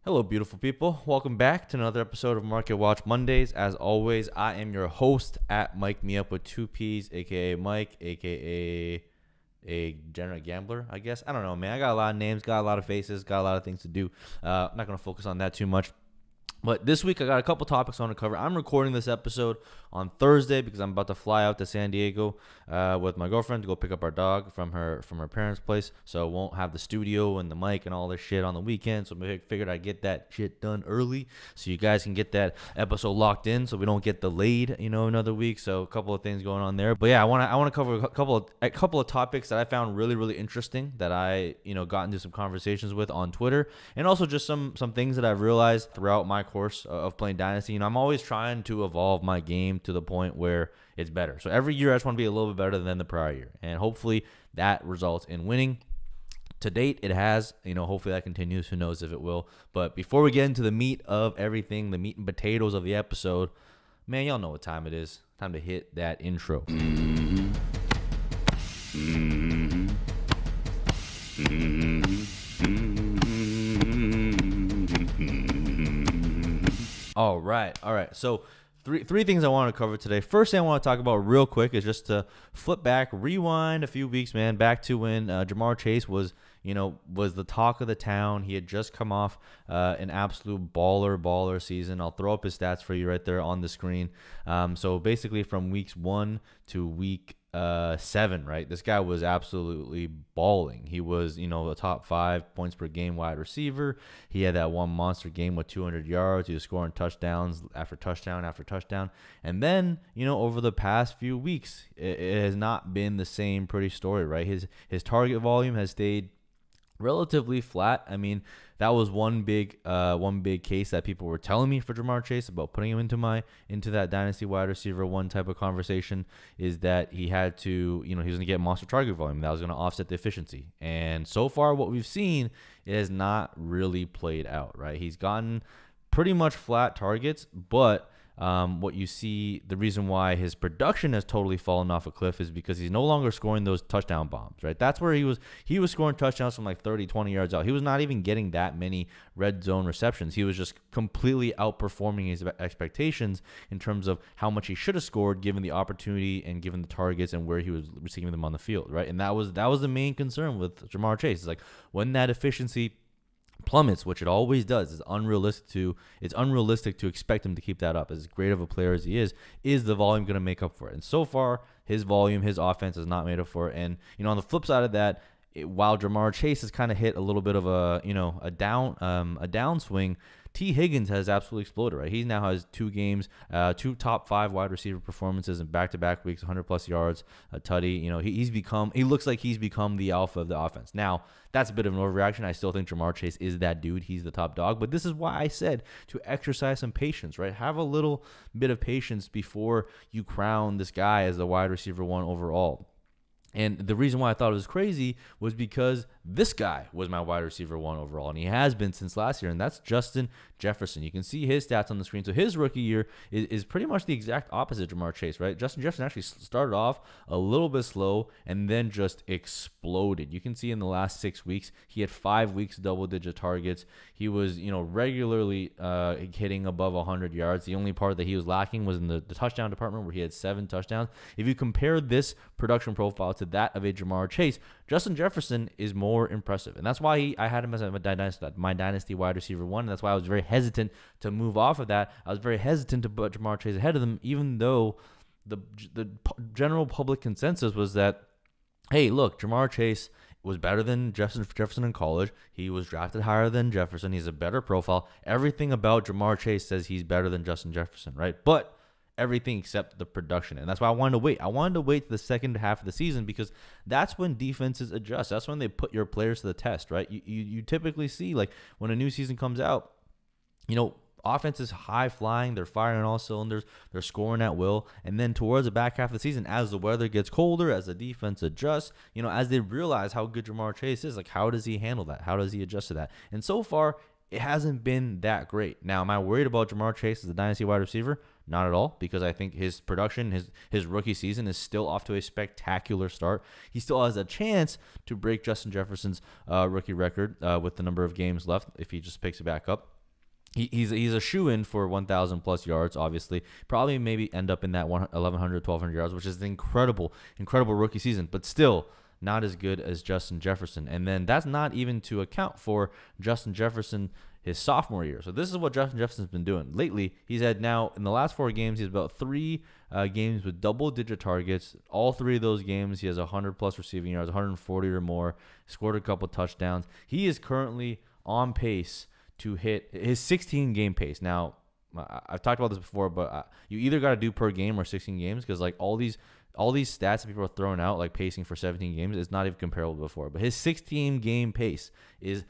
Hello, beautiful people. Welcome back to another episode of Market Watch Mondays. As always, I am your host at Mike Me Up with two P's, aka Mike, aka a degenerate gambler, I guess. I don't know, man. I got a lot of names, got a lot of faces, got a lot of things to do. I'm not going to focus on that too much. But this week, I got a couple topics I want to cover. I'm recording this episode on Thursday because I'm about to fly out to San Diego with my girlfriend to go pick up our dog from her parents' place. So I won't have the studio and the mic and all this shit on the weekend. So I figured I'd get that shit done early so you guys can get that episode locked in so we don't get delayed, another week. So a couple of things going on there. But yeah, I want to cover a couple of topics that I found really, really interesting that I, got into some conversations with on Twitter, and also just some things that I've realized throughout my course of playing Dynasty. I'm always trying to evolve my game to the point where it's better. So every year I just want to be a little bit better than the prior year, and hopefully that results in winning. To date, it has. Hopefully that continues. Who knows if it will. But before we get into the meat of everything, the meat and potatoes of the episode, man, y'all know what time it is. Time to hit that intro. All right. So three things I want to cover today. First thing I want to talk about real quick is just to flip back, rewind a few weeks, man, back to when Ja'Marr Chase was the talk of the town. He had just come off an absolute baller season. I'll throw up his stats for you right there on the screen. So basically from weeks 1 to week 7, right? This guy was absolutely balling. He was, a top 5 points per game wide receiver. He had that one monster game with 200 yards. He was scoring touchdowns after touchdown after touchdown. And then, over the past few weeks, it has not been the same pretty story, right? His target volume has stayed relatively flat. I mean, that was one big case that people were telling me for Ja'Marr Chase about putting him into that dynasty wide receiver one type of conversation, is that he had to, he was going to get monster target volume. That was going to offset the efficiency. And so far what we've seen, it has not really played out, right? He's gotten pretty much flat targets, but what you see, the reason why his production has totally fallen off a cliff is because he's no longer scoring those touchdown bombs, right? That's where he was scoring touchdowns from like 30, 20 yards out. He was not even getting that many red zone receptions. He was just completely outperforming his expectations in terms of how much he should have scored given the opportunity and given the targets and where he was receiving them on the field, right? And that was the main concern with Ja'Marr Chase. It's like when that efficiency plummets, which it always does, it's unrealistic to expect him to keep that up. As great of a player as he is the volume going to make up for it? And so far, his volume, his offense has not made up for it. And on the flip side of that, while Ja'Marr Chase has kind of hit a little bit of a downswing, T. Higgins has absolutely exploded, right? He now has 2 games, 2 top 5 wide receiver performances in back-to-back weeks, 100-plus yards, a tutty. He looks like he's become the alpha of the offense. Now, that's a bit of an overreaction. I still think Ja'Marr Chase is that dude. He's the top dog. But this is why I said to exercise some patience, right? Have a little bit of patience before you crown this guy as the wide receiver one overall. And the reason why I thought it was crazy was because this guy was my wide receiver one overall, and he has been since last year, and that's Justin Jefferson. You can see his stats on the screen. So his rookie year is pretty much the exact opposite of Ja'Marr Chase, right? Justin Jefferson actually started off a little bit slow and then just exploded. You can see in the last 6 weeks, he had 5 weeks double-digit targets. He was, regularly hitting above 100 yards. The only part that he was lacking was in the touchdown department, where he had 7 touchdowns. If you compare this production profile to that of a Ja'Marr Chase, Justin Jefferson is more impressive. And that's why I had him as my dynasty wide receiver one. And that's why I was very hesitant to move off of that. I was very hesitant to put Ja'Marr Chase ahead of them, even though the general public consensus was that, hey, look, Ja'Marr Chase was better than Jefferson in college. He was drafted higher than Jefferson. He's a better profile. Everything about Ja'Marr Chase says he's better than Justin Jefferson, right? But everything except the production. And that's why I wanted to wait. I wanted to wait to the second half of the season, because that's when defenses adjust. That's when they put your players to the test, right? You typically see, like, when a new season comes out, offense is high flying. They're firing on all cylinders. They're scoring at will. And then towards the back half of the season, as the weather gets colder, as the defense adjusts, as they realize how good Ja'Marr Chase is, like, how does he handle that? How does he adjust to that? And so far, it hasn't been that great. Now, am I worried about Ja'Marr Chase as a dynasty wide receiver? Not at all, because I think his production, his rookie season is still off to a spectacular start. He still has a chance to break Justin Jefferson's rookie record with the number of games left if he just picks it back up. He's a shoo-in for 1,000 plus yards, obviously. Probably maybe end up in that 1,100, 1,200 yards, which is an incredible rookie season, but still not as good as Justin Jefferson. And then that's not even to account for Justin Jefferson his sophomore year. So this is what Justin Jefferson's been doing. Lately, he's had now, in the last 4 games, he's about 3 games with double-digit targets. All 3 of those games, he has 100-plus receiving yards, 140 or more, scored a couple touchdowns. He is currently on pace to hit his 16-game pace. Now, I've talked about this before, but you either got to do per game or 16 games, because like all these stats that people are throwing out, like pacing for 17 games, is not even comparable to before. But his 16-game pace is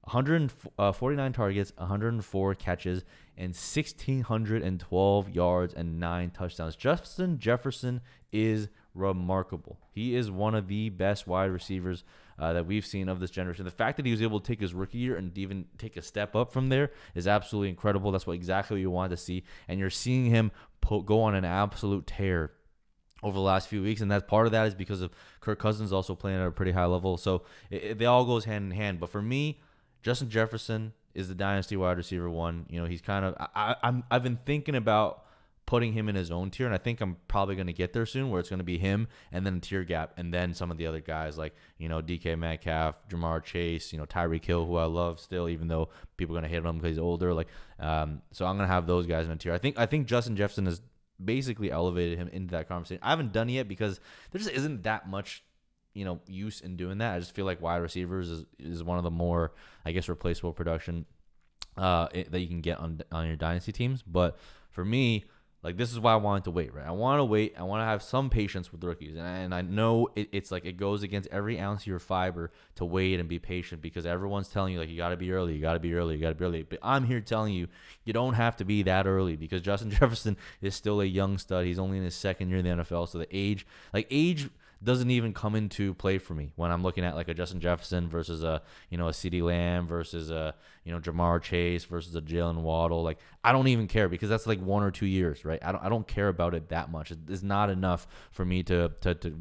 149 targets, 104 catches, and 1,612 yards and 9 touchdowns. Justin Jefferson is remarkable. He is one of the best wide receivers that we've seen of this generation. The fact that he was able to take his rookie year and even take a step up from there is absolutely incredible. That's exactly what you wanted to see. And you're seeing him go on an absolute tear over the last few weeks, and that part of that is because of Kirk Cousins also playing at a pretty high level. So they all goes hand in hand. But for me, Justin Jefferson is the dynasty wide receiver 1. You know, he's kind of I've been thinking about putting him in his own tier, and I think I'm probably going to get there soon, where it's going to be him and then a tier gap, and then some of the other guys like, you know, DK Metcalf, Jamar Chase, you know, Tyreek Hill, who I love still, even though people are going to hate him because he's older. Like, so I'm going to have those guys in a tier. I think Justin Jefferson has basically elevated him into that conversation. I haven't done it yet because there just isn't that much, you know, use in doing that. I just feel like wide receivers is one of the more, I guess, replaceable production that you can get on your dynasty teams. But for me, like, this is why I wanted to wait, right? I want to wait. I want to have some patience with rookies. And I know it's like it goes against every ounce of your fiber to wait and be patient, because everyone's telling you, like, you got to be early, you got to be early, you got to be early. But I'm here telling you, you don't have to be that early, because Justin Jefferson is still a young stud. He's only in his 2nd year in the NFL. So the age doesn't even come into play for me when I'm looking at like a Justin Jefferson versus a CeeDee Lamb versus a Jamar Chase versus a Jalen Waddle. Like, I don't even care, because that's like 1 or 2 years, right? I don't care about it that much. It's not enough for me to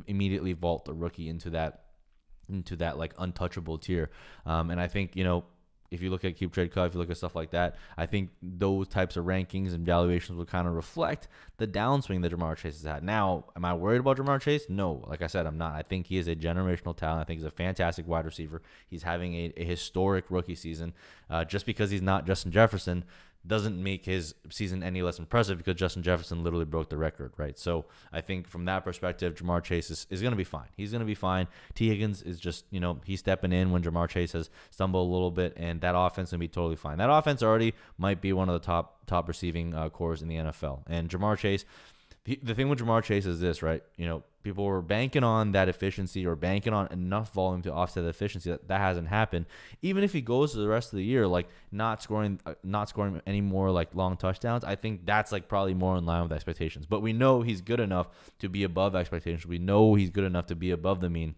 immediately vault the rookie into that like untouchable tier. And I think, you know, if you look at Keep Trade Cut, if you look at stuff like that, I think those types of rankings and valuations will kind of reflect the downswing that Jamar Chase has had. Now, am I worried about Jamar Chase? No. Like I said, I'm not. I think he is a generational talent. I think he's a fantastic wide receiver. He's having a historic rookie season. Just because he's not Justin Jefferson doesn't make his season any less impressive, because Justin Jefferson literally broke the record, right? So I think from that perspective, Jamar Chase is going to be fine. He's going to be fine. T. Higgins is just, you know, he's stepping in when Jamar Chase has stumbled a little bit, and that offense is going to be totally fine. That offense already might be one of the top receiving cores in the NFL. And Jamar Chase, the thing with Jamar Chase is this, right? You know, people were banking on that efficiency or banking on enough volume to offset the efficiency. That hasn't happened. Even if he goes to the rest of the year, like not scoring any more like long touchdowns, I think that's like probably more in line with expectations. But we know he's good enough to be above expectations. We know he's good enough to be above the mean.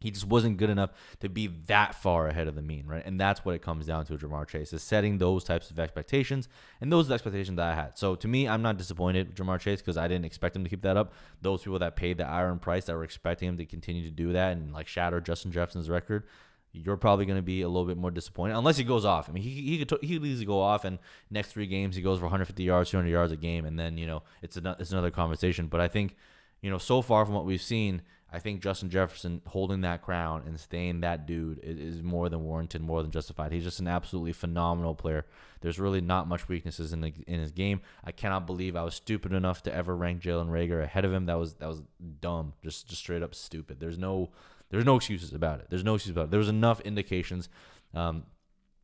He just wasn't good enough to be that far ahead of the mean, right? And that's what it comes down to with Jamar Chase, is setting those types of expectations, and those are the expectations that I had. So to me, I'm not disappointed with Jamar Chase, because I didn't expect him to keep that up. Those people that paid the iron price, that were expecting him to continue to do that and like shatter Justin Jefferson's record, you're probably going to be a little bit more disappointed, unless he goes off. I mean, he could easily go off, and next 3 games he goes for 150 yards, 200 yards a game, and then, you know, it's another conversation. But I think, you know, so far from what we've seen, I think Justin Jefferson holding that crown and staying that dude is more than warranted, more than justified. He's just an absolutely phenomenal player. There's really not much weaknesses in his game. I cannot believe I was stupid enough to ever rank Jalen Reagor ahead of him. That was dumb, just straight up stupid. There's no excuses about it. There was enough indications.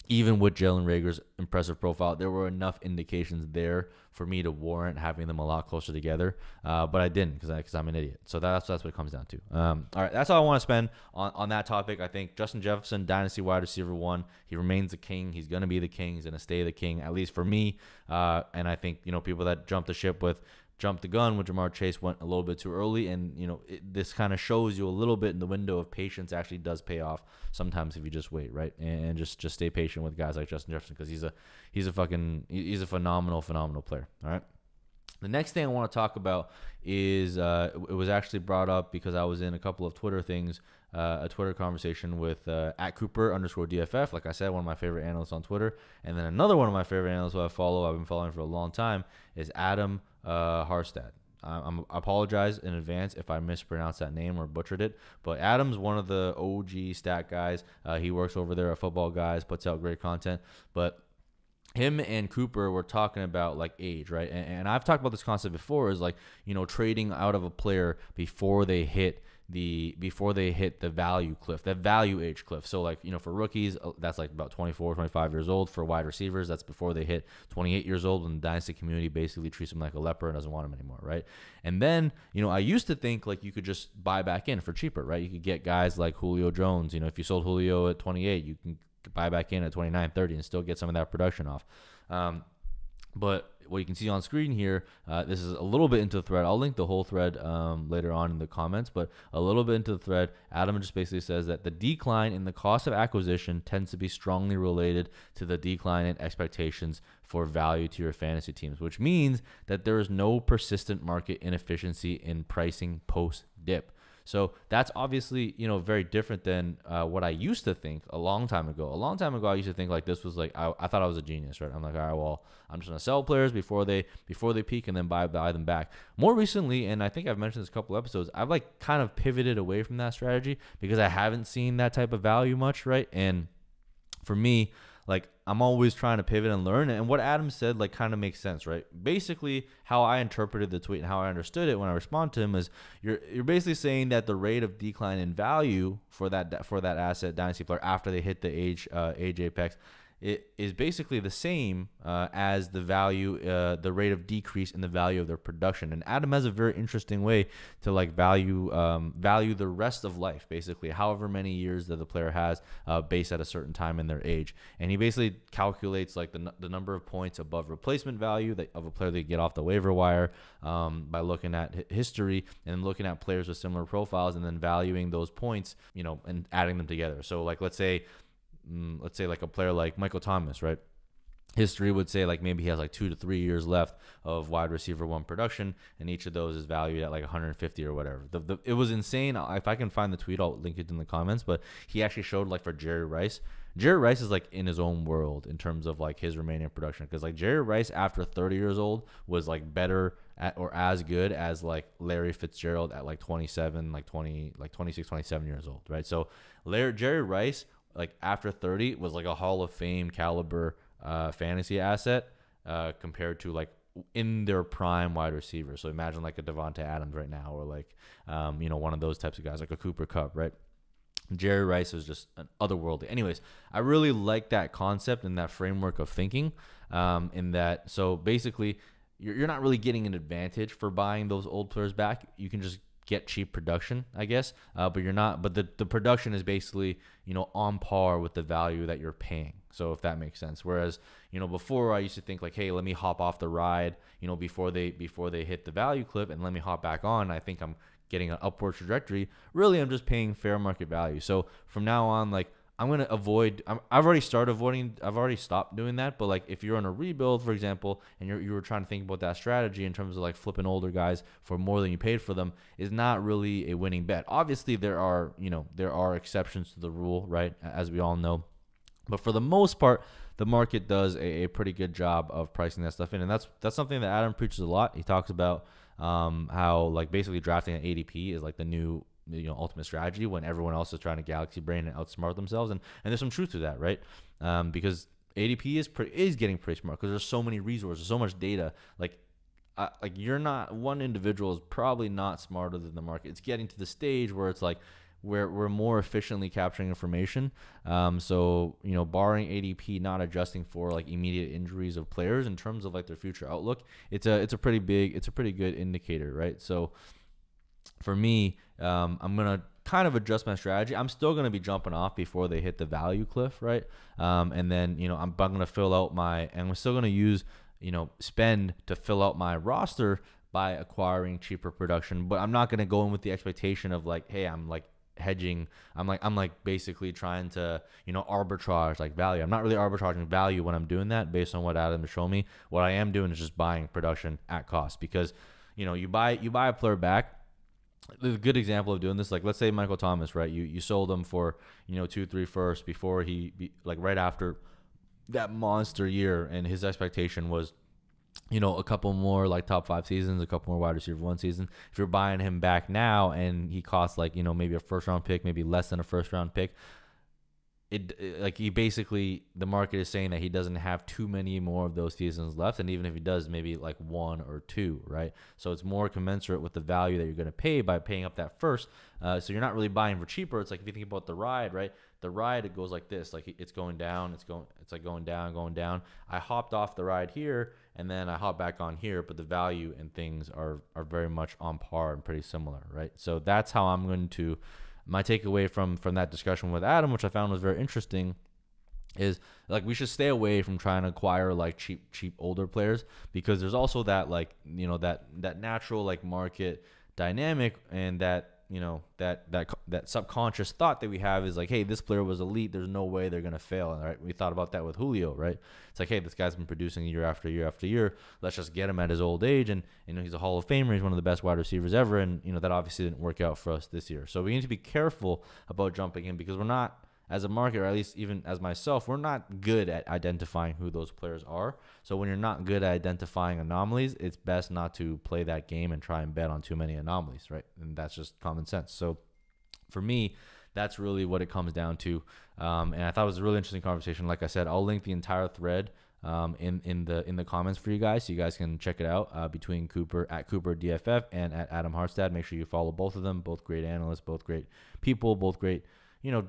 Even with Jalen Reagor's impressive profile, there were enough indications there for me to warrant having them a lot closer together. But I didn't, because I'm an idiot. So that's what it comes down to. All right, that's all I want to spend on that topic. I think Justin Jefferson, dynasty wide receiver 1. He remains the king. He's going to be the king. He's going to stay the king, at least for me. And I think, you know, people that jumped the gun with Jamar Chase went a little bit too early, and you know, this kind of shows you a little bit in the window of patience actually does pay off sometimes if you just wait, right? And just stay patient with guys like Justin Jefferson, because he's a phenomenal player. All right. The next thing I want to talk about is it was actually brought up because I was in a couple of Twitter things, a Twitter conversation with at Cooper_DFF. Like I said, one of my favorite analysts on Twitter. And then another one of my favorite analysts who I've been following for a long time, is Adam Harstad. I apologize in advance if I mispronounced that name or butchered it. But Adam's one of the OG stat guys. He works over there at Football Guys, puts out great content. But him and Cooper were talking about like age, right? And I've talked about this concept before, is like, trading out of a player before they hit the value cliff, that value age cliff. So like, for rookies, that's like about 24, 25 years old. For wide receivers, that's before they hit 28 years old, when the dynasty community basically treats them like a leper and doesn't want them anymore, right? And then, I used to think like you could just buy back in for cheaper, right? You could get guys like Julio Jones. If you sold Julio at 28, you can buy back in at 29, 30 and still get some of that production off. But what you can see on screen here, this is a little bit into the thread. I'll link the whole thread later on in the comments, but a little bit into the thread, Adam just basically says that the decline in the cost of acquisition tends to be strongly related to the decline in expectations for value to your fantasy teams, which means that there is no persistent market inefficiency in pricing post-dip. So that's obviously, very different than what I used to think a long time ago. A long time ago, I used to think like this was like, I thought I was a genius, right? I'm like, all right, well, I'm just going to sell players before they peak and then buy them back. More recently, and I think I've mentioned this a couple episodes, I've like kind of pivoted away from that strategy because I haven't seen that type of value much, right? And for me, like, I'm always trying to pivot and learn. And what Adam said, like, kind of makes sense, right? Basically, how I interpreted the tweet and how I understood it when I respond to him is you're basically saying that the rate of decline in value for that asset dynasty player after they hit the age apex, it is basically the same as the rate of decrease in the value of their production. And Adam has a very interesting way to like value the rest of life, basically, however many years that the player has based at a certain time in their age. And he basically calculates like the number of points above replacement value of a player they get off the waiver wire by looking at history and looking at players with similar profiles and then valuing those points, and adding them together. So like, let's say like a player like Michael Thomas, right? History would say like maybe he has like 2 to 3 years left of wide receiver one production, and each of those is valued at like 150 or whatever. It was insane. If I can find the tweet, I'll link it in the comments. But he actually showed like for Jerry Rice. Jerry Rice is like in his own world in terms of like his remaining production, because like Jerry Rice after 30 years old was like better at or as good as like Larry Fitzgerald at like 27, like 26, 27 years old, right? So Jerry Rice, like after 30, was like a Hall of Fame caliber fantasy asset compared to like in their prime wide receiver. So imagine like a Devontae Adams right now, or like one of those types of guys, like a Cooper Kupp, right? Jerry Rice was just an otherworldly. Anyways, I really like that concept and that framework of thinking. In that, so basically, you're not really getting an advantage for buying those old players back. You can just get cheap production, I guess, but you're not. But the production is basically on par with the value that you're paying. So if that makes sense. Whereas before I used to think like, hey, let me hop off the ride before they hit the value clip, and let me hop back on. I think I'm getting an upward trajectory. Really, I'm just paying fair market value. So from now on, like, I'm going to avoid, I've already stopped doing that. But like if you're on a rebuild, for example, and you were trying to think about that strategy in terms of like flipping older guys for more than you paid for them, is not really a winning bet. Obviously there are exceptions to the rule, right? As we all know. But for the most part, the market does a pretty good job of pricing that stuff in. And that's something that Adam preaches a lot. He talks about how like basically drafting an ADP is like the new ultimate strategy when everyone else is trying to galaxy brain and outsmart themselves, and there's some truth to that, right? Because ADP is getting pretty smart because there's so many resources, so much data. Like you're not, one individual is probably not smarter than the market. It's getting to the stage where it's like we're more efficiently capturing information. So barring ADP not adjusting for like immediate injuries of players in terms of like their future outlook, it's a pretty good indicator, right? So for me, I'm going to kind of adjust my strategy. I'm still going to be jumping off before they hit the value cliff, right? And then, I'm going to fill out and I'm still going to use, spend to fill out my roster by acquiring cheaper production. But I'm not going to go in with the expectation of like, hey, I'm like hedging. I'm like basically trying to, arbitrage like value. I'm not really arbitraging value when I'm doing that based on what Adam has shown me. What I am doing is just buying production at cost, because, you buy a player back. The good example of doing this, like let's say Michael Thomas, right? You sold him for 2-3 first before like right after that monster year, and his expectation was a couple more like top 5 seasons, a couple more wide receiver 1 season. If you're buying him back now and he costs like maybe a first round pick, maybe less than a first round pick, like he basically, the market is saying that he doesn't have too many more of those seasons left, and even if he does, maybe like 1 or 2, right? So it's more commensurate with the value that you're going to pay by paying up that first. So you're not really buying for cheaper. It's like if you think about the ride, right? The ride, it goes like this, like it's going down, it's like going down. I hopped off the ride here, and then I hop back on here, but the value and things are very much on par and pretty similar, right? So that's how I'm going to. My takeaway from that discussion with Adam, which I found was very interesting, is like we should stay away from trying to acquire like cheap older players, because there's also that like that natural like market dynamic, and that that subconscious thought that we have is like, hey, this player was elite, there's no way they're gonna fail, right? We thought about that with Julio, right? It's like, hey, this guy's been producing year after year after year, let's just get him at his old age, and he's a Hall of Famer, he's one of the best wide receivers ever, and that obviously didn't work out for us this year. So we need to be careful about jumping in, because we're not, as a market, or at least even as myself, we're not good at identifying who those players are. So when you're not good at identifying anomalies, it's best not to play that game and try and bet on too many anomalies, right? And that's just common sense. So for me, that's really what it comes down to. And I thought it was a really interesting conversation. Like I said, I'll link the entire thread in the comments for you guys, so you guys can check it out, between Cooper at Cooper DFF and at Adam Harstad. Make sure you follow both of them. Both great analysts, both great people, both great,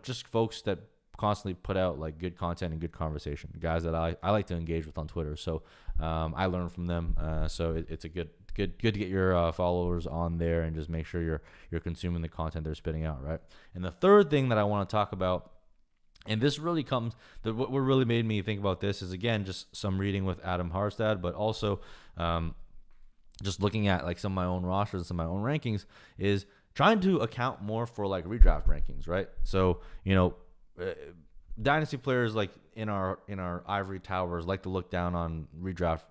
just folks that constantly put out like good content and good conversation, guys that I like to engage with on Twitter. So I learn from them. So it's a good to get your followers on there and just make sure you're consuming the content they're spitting out, right? And the third thing that I want to talk about, and this really what really made me think about this is, again, just some reading with Adam Harstad, but also just looking at like some of my own rosters and some of my own rankings, is trying to account more for like redraft rankings, right? So, dynasty players like in our ivory towers like to look down on redraft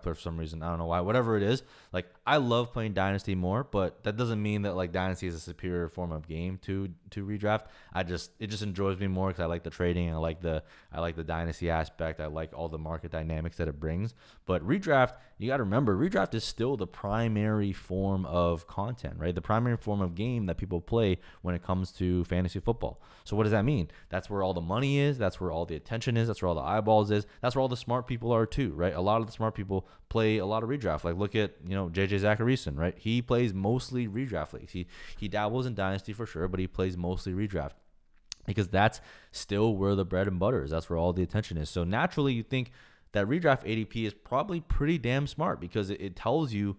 players for some reason. I don't know why. Whatever it is, like I love playing dynasty more, but that doesn't mean that like dynasty is a superior form of game to redraft. It just enjoys me more because I like the trading, I like the dynasty aspect, I like all the market dynamics that it brings. But redraft, you got to remember, redraft is still the primary form of content, right? The primary form of game that people play when it comes to fantasy football. So what does that mean? That's where all the money is, that's where all the attention is, that's where all the eyeballs is, that's where all the smart people are too, right? A lot of the smart people play a lot of redraft. Like look at JJ Zacharyson, right? He plays mostly redraft leagues. He dabbles in dynasty for sure, but he plays mostly redraft, because that's still where the bread and butter is. That's where all the attention is. So naturally, you think that redraft ADP is probably pretty damn smart, because it tells you,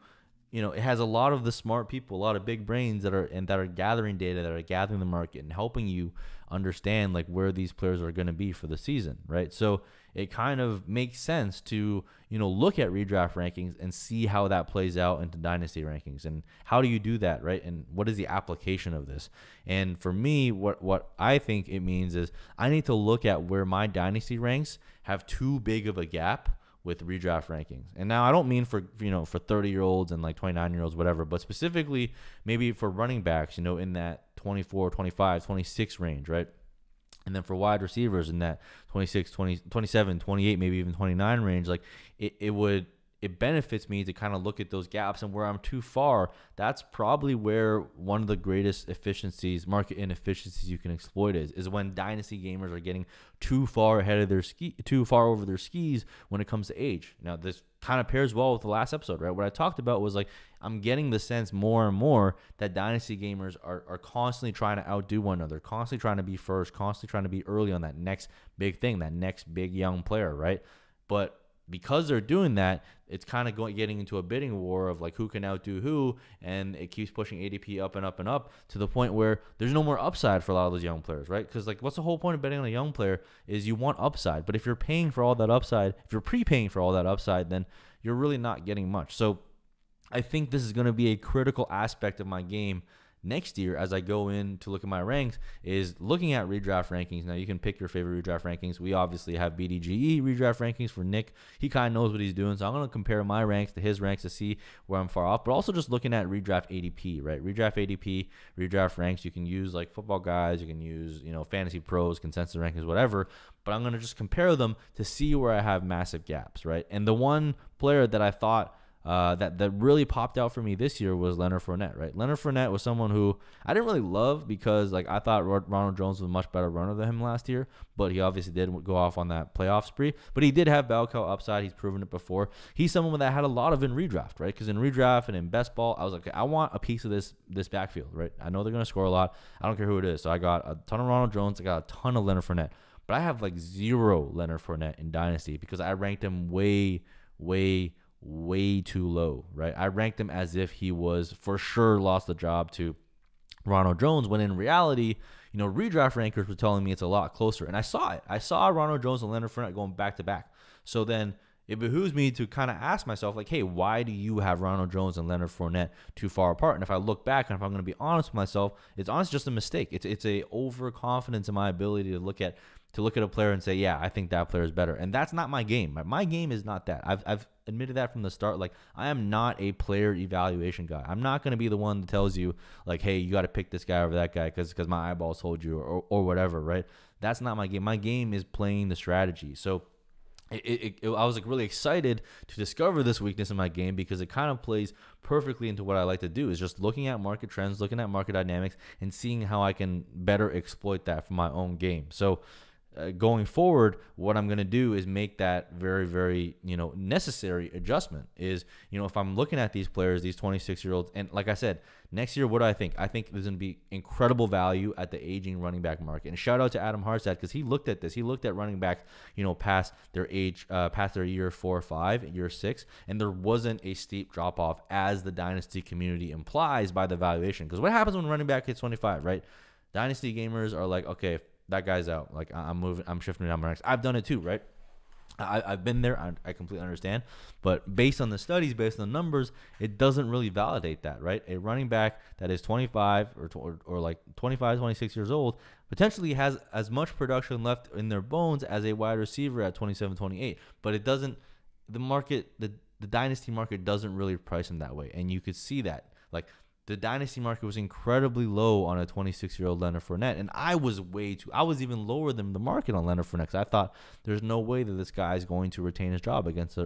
it has a lot of the smart people, a lot of big brains that are gathering data, that are gathering the market and helping you understand like where these players are going to be for the season, right? So it kind of makes sense to, look at redraft rankings and see how that plays out into dynasty rankings. And how do you do that, right? And what is the application of this? And for me, what I think it means is I need to look at where my dynasty ranks have too big of a gap with redraft rankings. And now I don't mean for 30-year-olds and like 29-year-olds, whatever, but specifically maybe for running backs, in that 24, 25, 26 range, right? And then for wide receivers in that 26, 20, 27, 28, maybe even 29 range, like it benefits me to kind of look at those gaps, and where I'm too far, that's probably where one of the greatest market inefficiencies you can exploit is when dynasty gamers are getting too far over their skis when it comes to age. Now, this kind of pairs well with the last episode, right? What I talked about was like, I'm getting the sense more and more that dynasty gamers are constantly trying to outdo one another, constantly trying to be first, constantly trying to be early on that next big thing, that next big young player, right? But because they're doing that, it's kind of getting into a bidding war of like who can outdo who, and it keeps pushing ADP up and up and up to the point where there's no more upside for a lot of those young players, right? Because like, what's the whole point of betting on a young player is you want upside, but if you're paying for all that upside, if you're prepaying for all that upside, then you're really not getting much. So I think this is going to be a critical aspect of my game next year, as I go in to look at my ranks, is looking at redraft rankings. Now, you can pick your favorite redraft rankings. We obviously have BDGE redraft rankings for Nick. He kind of knows what he's doing, so I'm going to compare my ranks to his ranks to see where I'm far off, but also just looking at redraft ADP, right? Redraft ADP, redraft ranks, you can use like Football Guys, you can use, Fantasy Pros, consensus rankings, whatever, but I'm going to just compare them to see where I have massive gaps, right? And the one player that I thought that really popped out for me this year was Leonard Fournette, right? Leonard Fournette was someone who I didn't really love because I thought Ronald Jones was a much better runner than him last year, but he obviously did go off on that playoff spree. But he did have bell cow upside. He's proven it before. He's someone that I had a lot of in redraft, right? Because in redraft and in best ball, I was like, I want a piece of this backfield, right? I know they're going to score a lot. I don't care who it is. So I got a ton of Ronald Jones. I got a ton of Leonard Fournette. But I have like 0 Leonard Fournette in Dynasty because I ranked him way too low, right? I ranked him as if he was for sure lost the job to Ronald Jones, when in reality, redraft rankers were telling me it's a lot closer. And I saw it. I saw Ronald Jones and Leonard Fournette going back to back. So then it behooves me to kind of ask myself, like, hey, why do you have Ronald Jones and Leonard Fournette too far apart? And if I look back, and if I'm going to be honest with myself, it's honestly just a mistake. It's a overconfidence in my ability to look at a player and say, yeah, I think that player is better. And that's not my game. My game is not that. I've admitted that from the start. Like, I am not a player evaluation guy. I'm not going to be the one that tells you, like, hey, you got to pick this guy over that guy because my eyeballs told you or whatever, right? That's not my game. My game is playing the strategy. So I was like really excited to discover this weakness in my game because it kind of plays perfectly into what I like to do, is just looking at market trends, looking at market dynamics, and seeing how I can better exploit that for my own game. So going forward, what I'm going to do is make that very, very, necessary adjustment is, if I'm looking at these players, these 26-year-olds, and like I said, next year, what do I think? I think there's going to be incredible value at the aging running back market. And shout out to Adam Harstad because he looked at this. He looked at running backs, past their age, past their year 4 or 5, year 6, and there wasn't a steep drop off as the dynasty community implies by the valuation. Because what happens when running back hits 25, right? Dynasty gamers are like, okay, that guy's out. Like, I'm shifting down my ranks. I've done it too, right? I've been there. I completely understand. But based on the studies, based on the numbers, it doesn't really validate that, right? A running back that is 25 or like 25, 26 years old potentially has as much production left in their bones as a wide receiver at 27, 28. But it doesn't, the dynasty market doesn't really price him that way. And you could see that. Like, the dynasty market was incredibly low on a 26-year-old Leonard Fournette, and I was even lower than the market on Leonard Fournette. I thought there's no way that this guy is going to retain his job against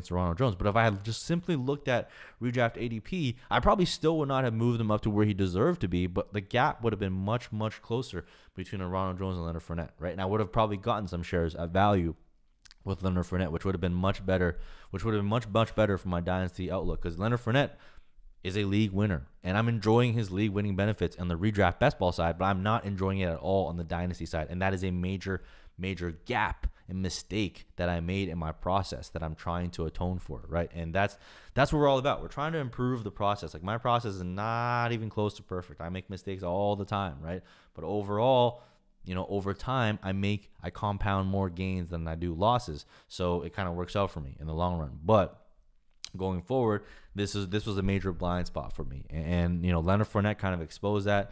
Ronald Jones. But if I had just simply looked at redraft ADP, I probably still would not have moved him up to where he deserved to be, but the gap would have been much, much closer between a Ronald Jones and Leonard Fournette, right? And I would have probably gotten some shares at value with Leonard Fournette, which would have been much better, much better for my dynasty outlook, because Leonard Fournette is a league winner, and I'm enjoying his league winning benefits on the redraft best ball side, but I'm not enjoying it at all on the dynasty side. And that is a major gap and mistake that I made in my process that I'm trying to atone for, right? And that's what we're all about. We're trying to improve the process. Like, my process is not even close to perfect. I make mistakes all the time, right? But overall, over time, I compound more gains than I do losses. So it kind of works out for me in the long run. But going forward, this was a major blind spot for me, and Leonard Fournette kind of exposed that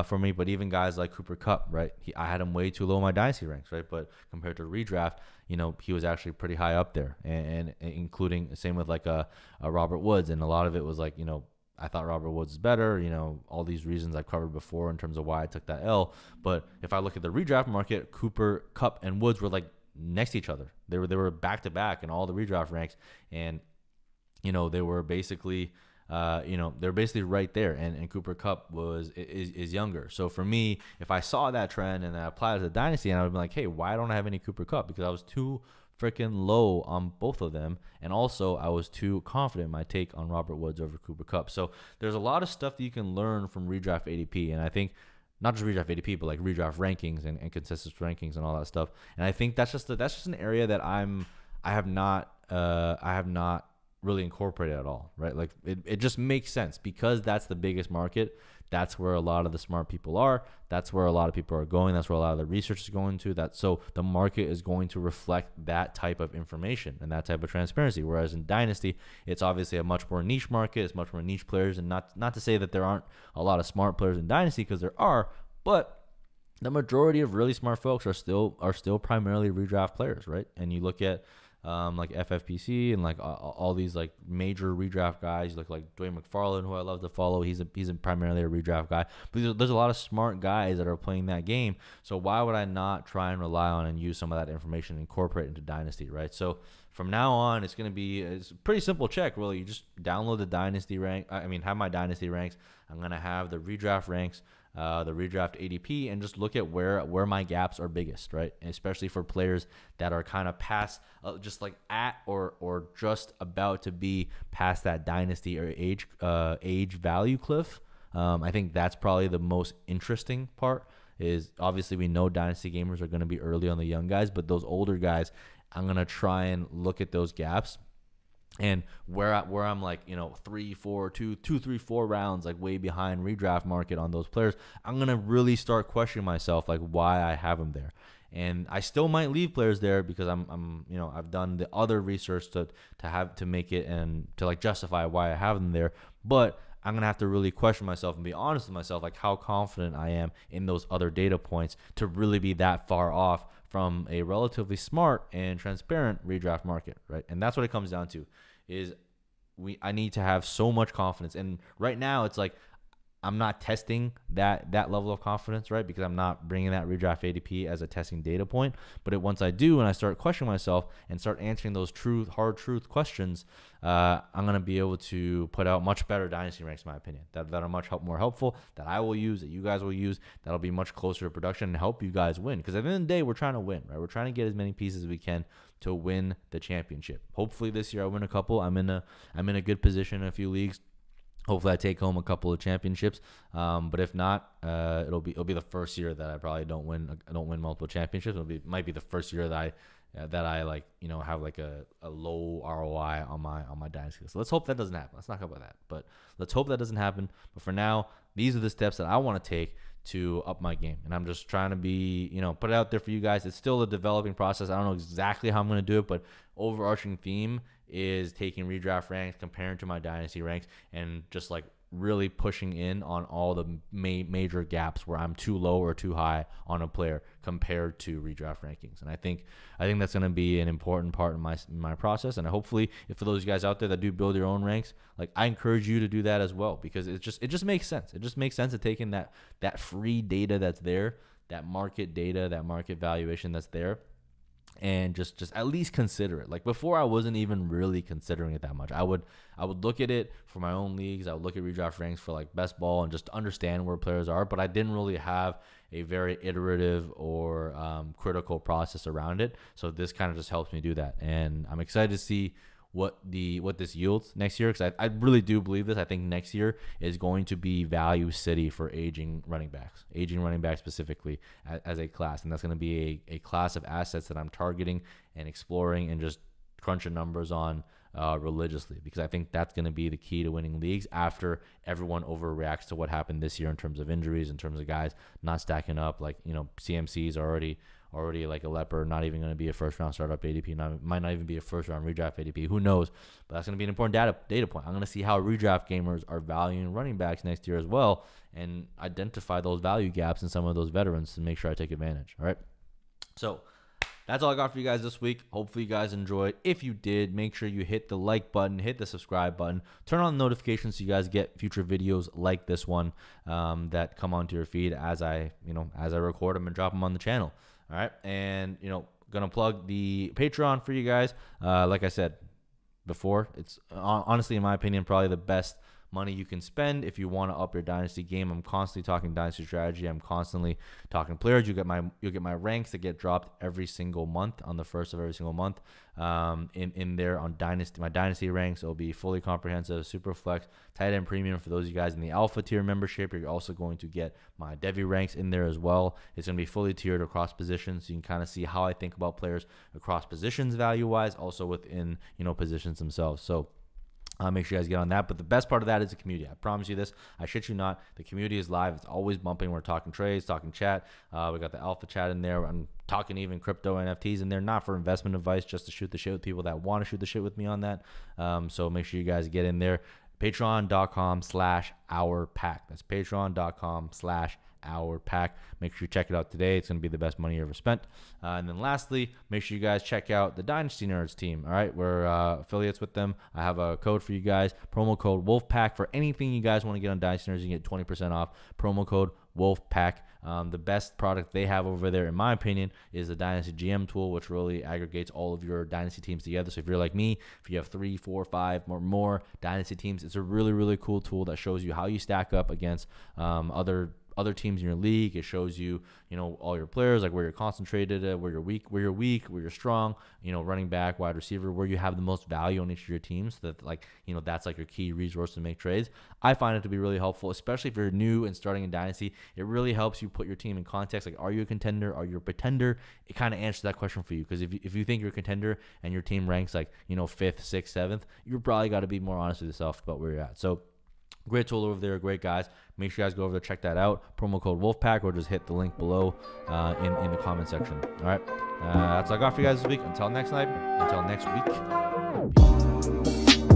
for me. But even guys like Cooper Kupp, right? I had him way too low in my dynasty ranks, right? But compared to redraft, he was actually pretty high up there, and including same with like a Robert Woods, and a lot of it was like I thought Robert Woods is better, all these reasons I've covered before in terms of why I took that L. But if I look at the redraft market, Cooper, Kupp, and Woods were like next to each other. They were back to back in all the redraft ranks, and they were basically, they're basically right there. And Cooper Kupp is younger. So for me, if I saw that trend and I applied it to the dynasty, and I would be like, hey, why don't I have any Cooper Kupp? Because I was too freaking low on both of them. And also I was too confident in my take on Robert Woods over Cooper Kupp. So there's a lot of stuff that you can learn from redraft ADP. And I think not just redraft ADP, but like redraft rankings and consensus rankings and all that stuff. And I think that's just an area that I have not really incorporated at all, right? Like it just makes sense because that's the biggest market That's where a lot of the smart people are. That's where a lot of people are going. That's where a lot of the research is going to. So the market is going to reflect that type of information and that type of transparency. Whereas in Dynasty, it's obviously a much more niche market. It's much more niche players. And not to say that there aren't a lot of smart players in Dynasty, because there are, but the majority of really smart folks are still primarily redraft players, right? And you look at like FFPC and like all these like major redraft guys. You look like Dwayne McFarland, who I love to follow. He's primarily a redraft guy. But there's a lot of smart guys that are playing that game. So why would I not try and rely on and use some of that information and incorporate it into Dynasty, right? So from now on, it's a pretty simple check, really. You just download the Dynasty rank. Have my Dynasty ranks. I'm going to have the redraft ranks, the redraft ADP, and just look at where my gaps are biggest, right? And especially for players that are kind of past, just like at or just about to be past that Dynasty or age value cliff. I think that's probably the most interesting part. Is obviously we know Dynasty gamers are going to be early on the young guys, but those older guys, I'm going to try and look at those gaps. And where I'm like, 3, 4, 2, 3, 4 rounds, like way behind redraft market on those players, I'm going to really start questioning myself, like why I have them there. And I still might leave players there because I've done the other research to make it and to like justify why I have them there. But I'm going to have to really question myself and be honest with myself, like how confident I am in those other data points to really be that far off from a relatively smart and transparent redraft market, right? And that's what it comes down to, is I need to have so much confidence. And right now it's like I'm not testing that level of confidence, right? Because I'm not bringing that redraft ADP as a testing data point. But once I do, and I start questioning myself and start answering those hard truth questions, I'm going to be able to put out much better Dynasty ranks, in my opinion, that are much more helpful, that I will use, that you guys will use, that'll be much closer to production and help you guys win. Because at the end of the day, we're trying to win, right? We're trying to get as many pieces as we can to win the championship. Hopefully this year I win a couple. I'm in a good position in a few leagues. Hopefully I take home a couple of championships. But if not, it'll be the first year that I probably don't win multiple championships. Might be the first year that I like, have like a low ROI on my Dynasty. So let's hope that doesn't happen. Let's not talk about that. But let's hope that doesn't happen. But for now, these are the steps that I want to take to up my game. And I'm just trying to be, put it out there for you guys. It's still a developing process. I don't know exactly how I'm going to do it, but overarching theme is taking redraft ranks, comparing to my Dynasty ranks, and just like really pushing in on all the major gaps where I'm too low or too high on a player compared to redraft rankings. And I think that's going to be an important part in my process. And hopefully, if for those guys out there that do build your own ranks, like I encourage you to do that as well, because it just makes sense. It just makes sense to take in that free data that's there, that market data, that market valuation that's there, and just at least consider it. Like before, I wasn't even really considering it that much. I would look at it for my own leagues. I would look at redraft ranks for like best ball and just understand where players are, but I didn't really have a very iterative or critical process around it. So this kind of just helps me do that, and I'm excited to see what this yields next year, because I really do believe this. I think next year is going to be value city for aging running backs specifically as a class, and that's going to be a class of assets that I'm targeting and exploring and just crunching numbers on religiously, because I think that's going to be the key to winning leagues after everyone overreacts to what happened this year in terms of injuries, in terms of guys not stacking up. Like, CMC's already like a leper, not even going to be a first round startup ADP, might not even be a first round redraft ADP, who knows? But that's going to be an important data point. I'm going to see how redraft gamers are valuing running backs next year as well, and identify those value gaps in some of those veterans to make sure I take advantage. All right, so that's all I got for you guys this week. Hopefully you guys enjoyed. If you did, make sure you hit the like button, hit the subscribe button, turn on the notifications so you guys get future videos like this one that come onto your feed as I record them and drop them on the channel. All right, and gonna plug the Patreon for you guys. Like I said before, it's honestly, in my opinion, probably the best money you can spend if you want to up your Dynasty game. I'm constantly talking Dynasty strategy. I'm constantly talking players. You'll get my ranks that get dropped every single month on the first of every single month. In there on Dynasty, my Dynasty ranks, it'll be fully comprehensive, super flex, tight end premium for those of you guys in the alpha tier membership. You're also going to get my Devi ranks in there as well. It's going to be fully tiered across positions, so you can kind of see how I think about players across positions value wise, also within positions themselves. So Make sure you guys get on that. But the best part of that is the community. I promise you this. I shit you not. The community is live. It's always bumping. We're talking trades, talking chat. We got the alpha chat in there. I'm talking even crypto NFTs in there, not for investment advice, just to shoot the shit with people that want to shoot the shit with me on that. So make sure you guys get in there. Patreon.com/OurPack. That's patreon.com/OurPack. Make sure you check it out today. It's going to be the best money you ever spent. And then lastly, make sure you guys check out the Dynasty Nerds team. All right, we're affiliates with them. I have a code for you guys, promo code WOLFPACK. For anything you guys want to get on Dynasty Nerds, you can get 20% off. Promo code WOLFPACK. The best product they have over there, in my opinion, is the Dynasty GM tool, which really aggregates all of your Dynasty teams together. So if you're like me, if you have 3, 4, 5 or more Dynasty teams, it's a really, really cool tool that shows you how you stack up against other teams in your league. It shows you, all your players, like where you're concentrated, where you're weak, where you're strong, running back, wide receiver, where you have the most value on each of your teams. So that that's like your key resource to make trades. I find it to be really helpful, especially if you're new and starting in Dynasty. It really helps you put your team in context. Like, are you a contender? Are you a pretender? It kind of answers that question for you. Because if you think you're a contender and your team ranks 5th, 6th, 7th, you probably got to be more honest with yourself about where you're at. So great tool over there, great guys. Make sure you guys go over there, check that out. Promo code WOLFPACK, or just hit the link below in the comment section. All right, that's all I got for you guys this week. Until next night, until next week. Peace.